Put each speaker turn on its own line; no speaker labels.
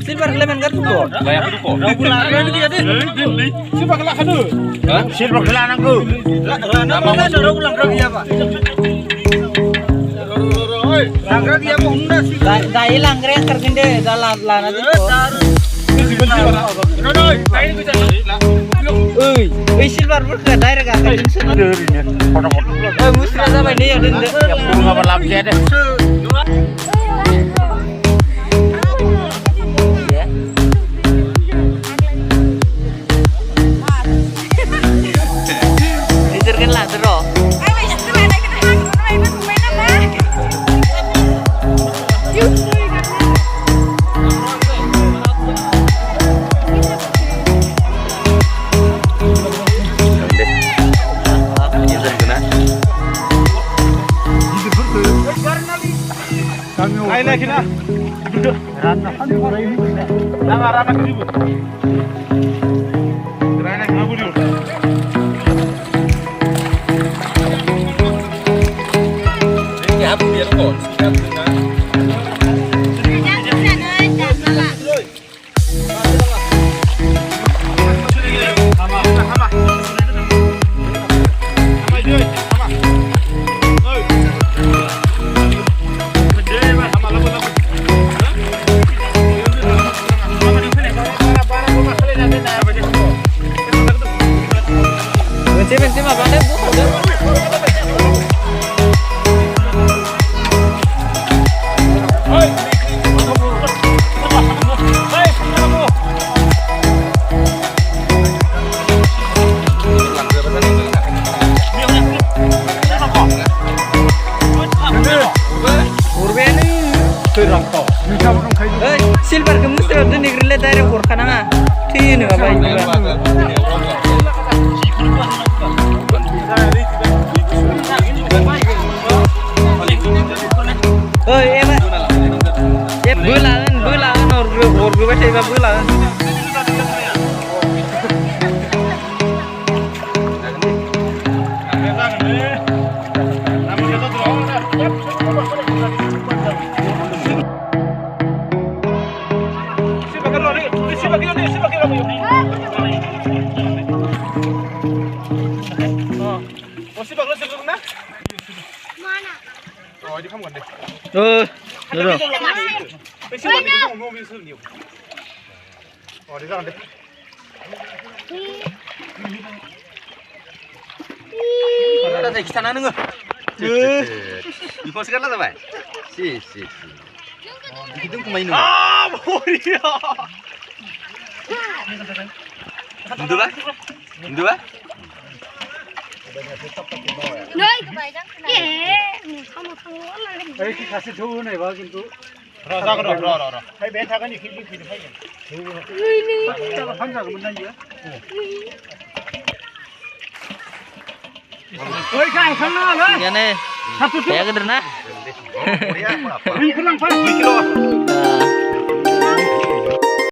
Silver kelemen kan tuh. Layak itu kok. Silver kelak kan tuh. Silver kelak nangku. Nama mau ulang lagi apa? Langgar dia mau undas. Dai langgar yang terkende dalam lana tuh. Silver berke direct akan musra sama ini yang dende. Ya bunga berlapis ada. Kina, duduk. Rana, rana kiribu. Rana kiribu dulu. Ini apa biar kok? Silver ke musra dan negeri dari Burkana, ini apa ini? Oh iya pak, ya bulan orgu baca iba bulan. Ada di sana nunggu. Diposkan lah, Pak. Si. Begitu pemain nunggu. Boria. Mundur, Pak. Noi, kebayang. Kamu lah. Kasih dulu nih, Pak, gitu. Rasa. Hai beta kan ini. Ini. Kalau panjang benar ya. Oi kai sana lah.
Yan eh.
Satu tu.
Kaya geder na.
Ini kurang 2 kilo.